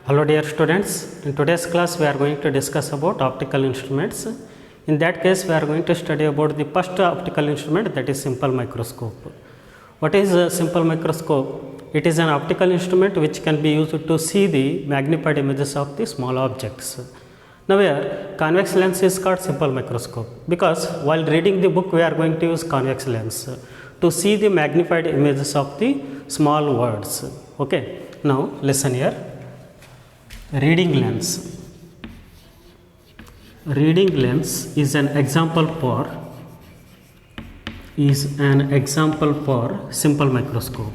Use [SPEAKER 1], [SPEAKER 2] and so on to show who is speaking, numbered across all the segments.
[SPEAKER 1] Hello dear students, in today's class we are going to discuss about optical instruments. In that case we are going to study about the first optical instrument, that is simple microscope. What is a simple microscope? It is an optical instrument which can be used to see the magnified images of the small objects. Now here convex lens is called simple microscope because while reading the book we are going to use convex lens to see the magnified images of the small words. Okay, now listen here. Reading lens. Reading lens is an example for simple microscope.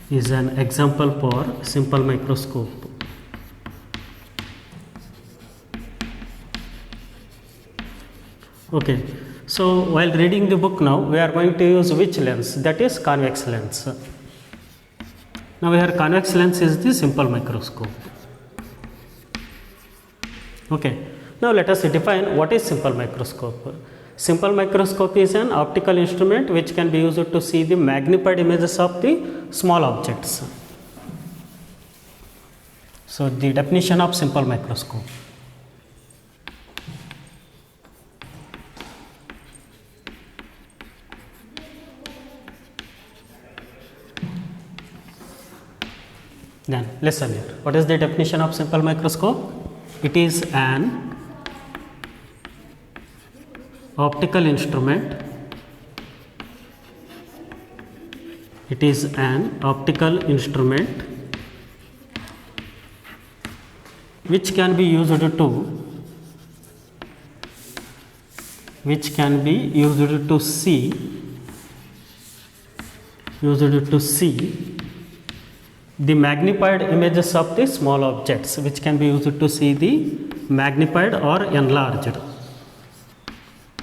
[SPEAKER 1] Is an example for simple microscope. Okay, so while reading the book now we are going to use which lens? That is convex lens. Now here convex lens is the simple microscope. Okay, now let us define what is simple microscope. Simple microscope is an optical instrument which can be used to see the magnified images of the small objects. So the definition of simple microscope. Then listen here. What is the definition of simple microscope? It is an optical instrument. It is an optical instrument which can be used to see the magnified images of the small objects, which can be used to see the magnified or enlarged.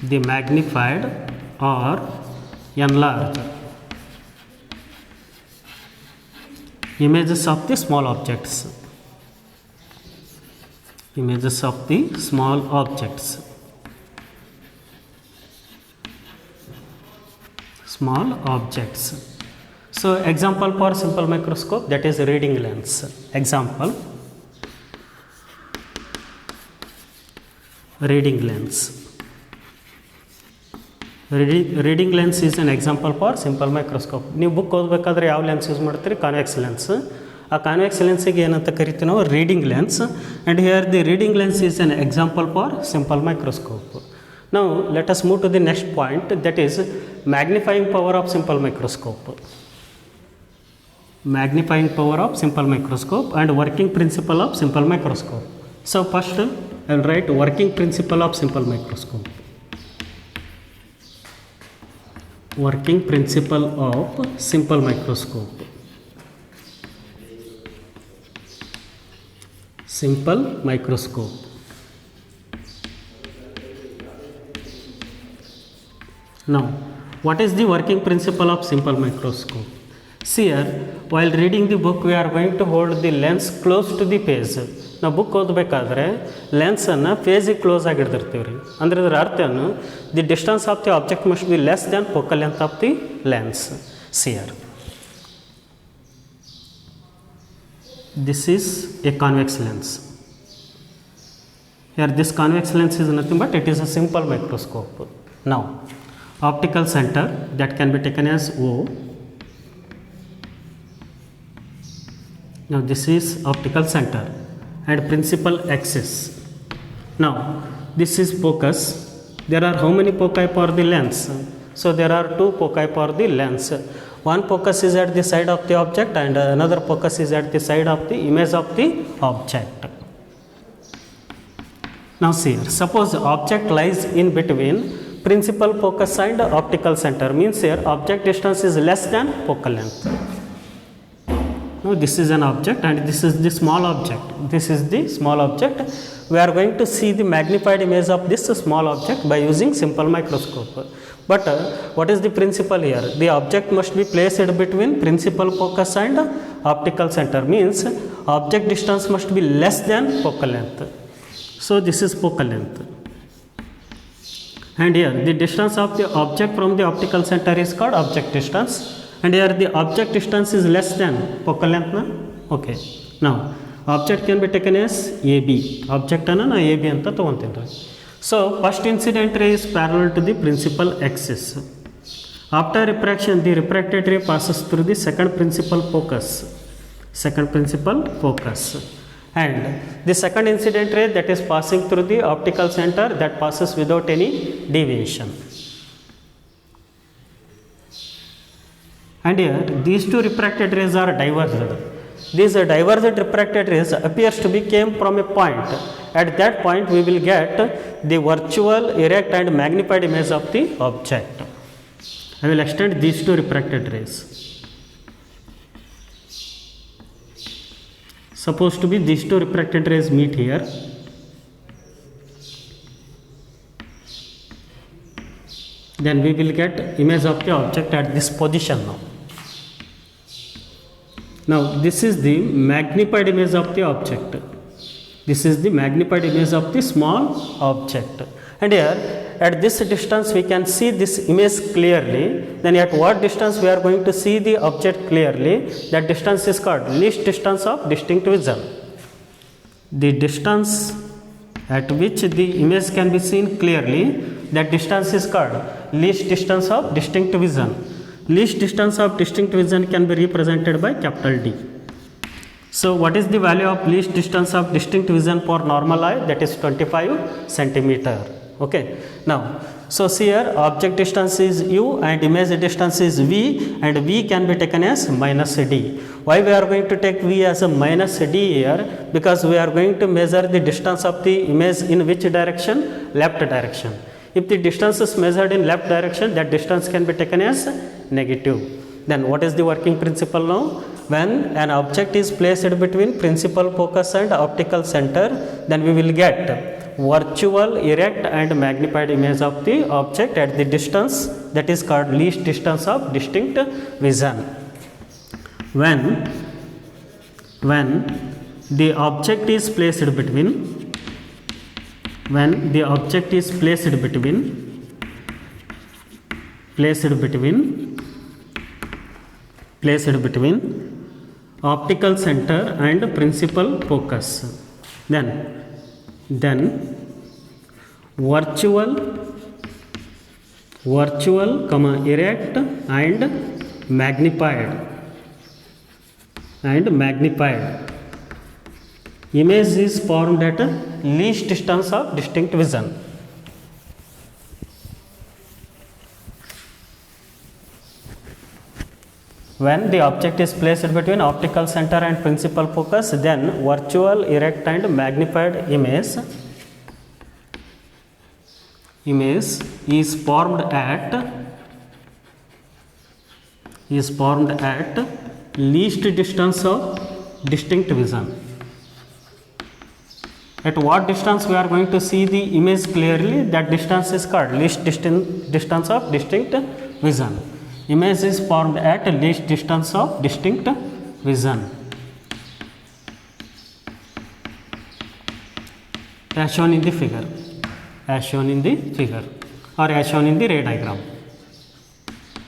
[SPEAKER 1] The magnified or enlarged images of the small objects. Images of the small objects. Small objects. So example for simple microscope, that is reading lens. Example, reading lens. Reading lens is an example for simple microscope. ನೀವು book ಓದಬೇಕಾದ್ರೆ ಯಾವ lens use ಮಾಡ್ತೀರಿ? Convex lens. ಆ convex ಲೆನ್ಸಿಗೆ ಏನಂತ ಕರಿತೀವಿ ನಾವು? Reading lens. And here the reading lens is an example for simple microscope. Now let us move to the next point, that is magnifying power of simple microscope. Magnifying power of simple microscope and working principle of simple microscope. So first I will write working principle of simple microscope. Working principle of simple microscope. Simple microscope. Now what is the working principle of simple microscope? See here, while reading the book we are going to hold the lens close to the page. ನಾವು book ಓದಬೇಕಾದ್ರೆ ಲೆನ್ಸನ್ನು ಪೇಜಿಗೆ close ಆಗಿ ಹಿಡ್ದಿರ್ತೀವಿ ರೀ. ಅಂದರೆ ಇದರ ಅರ್ಥ ಏನು? The distance of the object must be less than focal length of the lens. See here, this is a convex lens. Here this convex lens is nothing but it is a simple microscope. Now optical center, that can be taken as O. Now this is optical center and principal axis. Now this is focus. There are how many foci for the lens? So there are two foci for the lens. One focus is at the side of the object and another focus is at the side of the image of the object. Now see here, suppose object lies in between principal focus and optical center, means here object distance is less than focal length. Now this is an object and this is the small object. This is the small object. We are going to see the magnified image of this small object by using simple microscope. But what is the principle here? The object must be placed between principal focus and optical center, means object distance must be less than focal length. So this is focal length. And here the distance of the object from the optical center is called object distance. and here the object distance is less than focal length na. Okay, now object can be taken as AB, object ana na AB anta ತಗೊಂತೀನಿ. So first incident ray is parallel to the principal axis. After refraction, the refracted ray passes through the second principal focus, and the second incident ray that is passing through the optical center, that passes without any deviation. And here these two refracted rays are diverged. These divergent refracted rays appears to be came from a point. At that point we will get the virtual, erect and magnified image of the object. I will extend these two refracted rays. Supposed to be these two refracted rays meet here. Then we will get image of the object at this position now. Now this is the magnified image of the object. This is the magnified image of the small object. And here at this distance we can see this image clearly. Then at what distance we are going to see the object clearly? That distance is called least distance of distinct vision. The distance at which the image can be seen clearly, that distance is called least distance of distinct vision. Least distance of distinct vision can be represented by capital D. So what is the value of least distance of distinct vision for normal eye? That is 25 centimeter. Okay. Now, so see here object distance is u and image distance is v, and v can be taken as minus d. Why we are going to take v as a minus d here? Because we are going to measure the distance of the image in which direction? Left direction. If the distance is measured in left direction, that distance can be taken as negative. Then what is the working principle now? When an object is placed between principal focus and optical center, then we will get virtual, erect and magnified image of the object at the distance that is called least distance of distinct vision. When the object is placed between optical center and principal focus, then virtual, erect and magnified image is formed at least distance of distinct vision. When the object is placed between optical center and principal focus, then virtual, erect and magnified image is formed at least distance of distinct vision. At what distance we are going to see the image clearly? That distance is called least distance of distinct vision. Image is formed at least distance of distinct vision, as shown in the figure, or as shown in the ray diagram,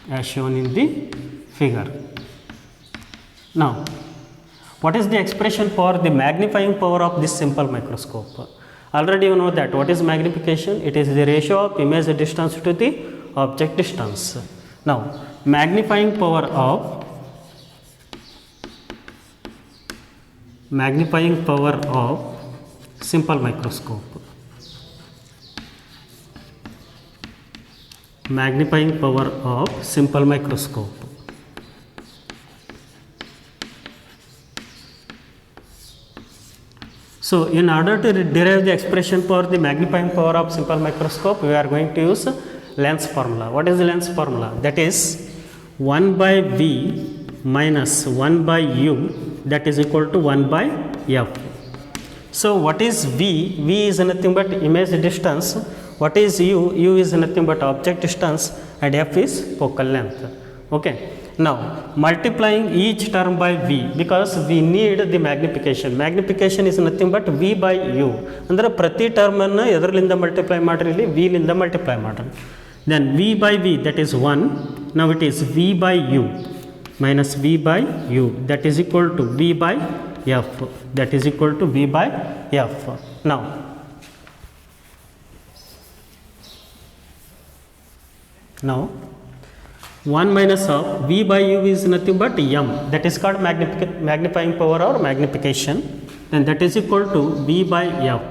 [SPEAKER 1] as shown in the figure. Now, what is the expression for the magnifying power of this simple microscope? Already you know that what is magnification? It is the ratio of image distance to the object distance. Now, magnifying power of simple microscope. Magnifying power of simple microscope. So, in order to derive the expression for the magnifying power of simple microscope, we are going to use Lenz formula. What is the Lenz formula? That is 1 by V minus 1 by U, that is equal to 1 by F. So, what is V? V is nothing but image distance. What is U? U is nothing but object distance, and F is focal length. Okay. Now, multiplying each term by V, because we need the magnification. Magnification is nothing but V by U. Andre prati term anna edarlinda multiply madri, illi V linda multiply madri. Then V by V, that is 1. Now it is V by U. minus V by U, that is equal to V by F, that is equal to V by F. Now, now 1 minus of V by U is nothing but M, that is called magnifying power or magnification, and that is equal to V by F,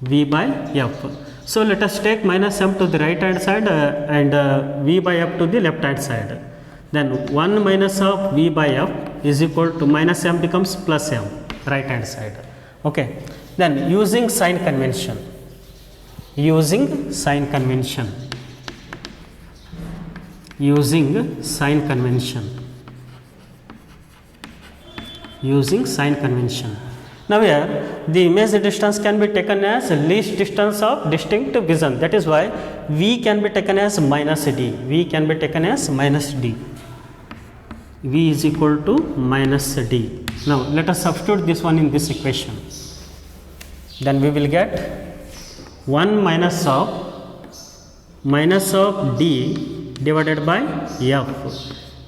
[SPEAKER 1] V by F. So let us take minus M to the right hand side and V by F to the left hand side. Then 1 minus of V by F is equal to minus M becomes plus M, right hand side. Okay. Then using sign convention, using sign convention, using sign convention, using sign convention. Now here the image distance can be taken as least distance of distinct vision, that is why V can be taken as minus D, V can be taken as minus D, V is equal to minus D. Now let us substitute this one in this equation, then we will get 1 minus of D divided by F,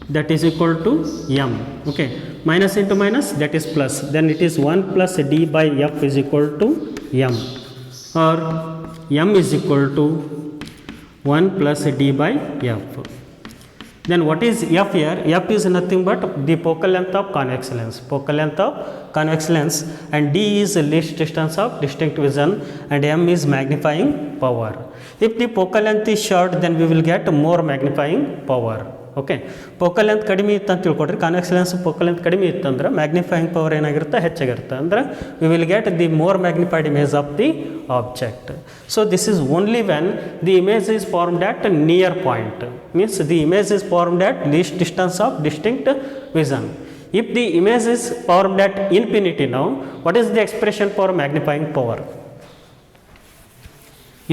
[SPEAKER 1] that is equal to M. Okay, minus into minus, that is plus, then it is 1 plus D by F is equal to M, or M is equal to 1 plus D by F. Then what is F here? F is nothing but the focal length of convex lens, focal length of convex lens, and D is the least distance of distinct vision, and M is magnifying power. If the focal length is short, then we will get more magnifying power. Okay, focal length ಕಡಿಮೆ ಇತ್ತು ಅಂತ ತಿಳ್ಕೊಡ್ರಿ, convex lens focal length ಕಡಿಮೆ ಇತ್ತು ಅಂದ್ರೆ magnifying power ಏನಾಗಿರುತ್ತೆ, ಹೆಚ್ಚಾಗಿರುತ್ತೆ. ಅಂದರೆ we will get the more magnified image of the object. So this is only when the image is formed at near point, means the image is formed at least distance of distinct vision. If the image is formed at infinity, now what is the expression for magnifying power?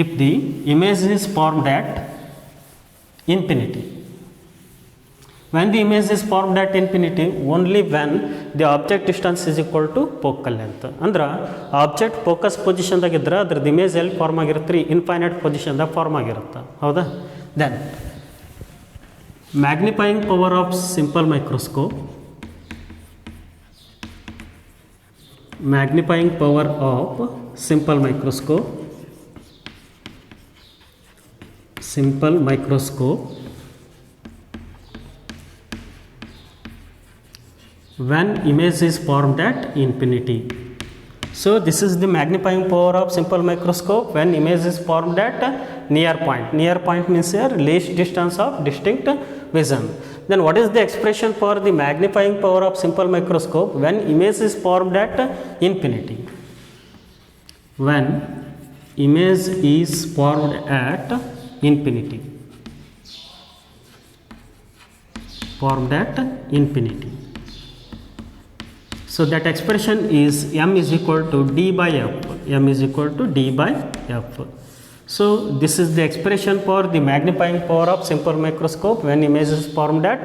[SPEAKER 1] If the image is formed at infinity, when the image is formed at infinity, only when the object distance is equal to focal length. ಅಂದ್ರೆ object focus ಪೊಸಿಷನ್ದಾಗ ಇದ್ರೆ ಅದ್ರದ್ದು image ಎಲ್ಲಿ form ಆಗಿರುತ್ತೆ ರೀ, infinite ಪೊಸಿಷನ್ದಾಗ form ಆಗಿರುತ್ತೆ, ಹೌದಾ. Then magnifying power of simple microscope, magnifying power of simple microscope, simple microscope when image is formed at infinity. So this is the magnifying power of simple microscope when image is formed at near point. Near point means here least distance of distinct vision. Then what is the expression for the magnifying power of simple microscope when image is formed at infinity? When image is formed at infinity, formed at infinity. So that expression is M is equal to D by F, M is equal to D by F. So this is the expression for the magnifying power of simple microscope when image is formed at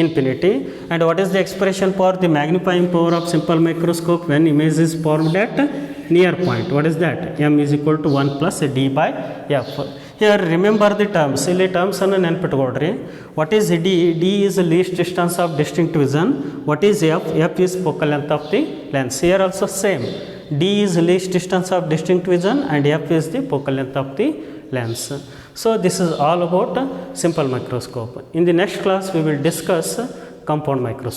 [SPEAKER 1] infinity. And what is the expression for the magnifying power of simple microscope when image is formed at near point? What is that? M is equal to 1 plus D by F. Here remember the terms, ಇಲ್ಲಿ terms ಅನ್ನು ನೆನಪಿಟ್ಕೊಳ್ರಿ. What is D? D is the least distance of distinct vision. What is F? F is focal length of the lens. Here also same. D is least distance of distinct vision and F is the focal length of the lens. So this is all about simple microscope. In the next class we will discuss compound microscope.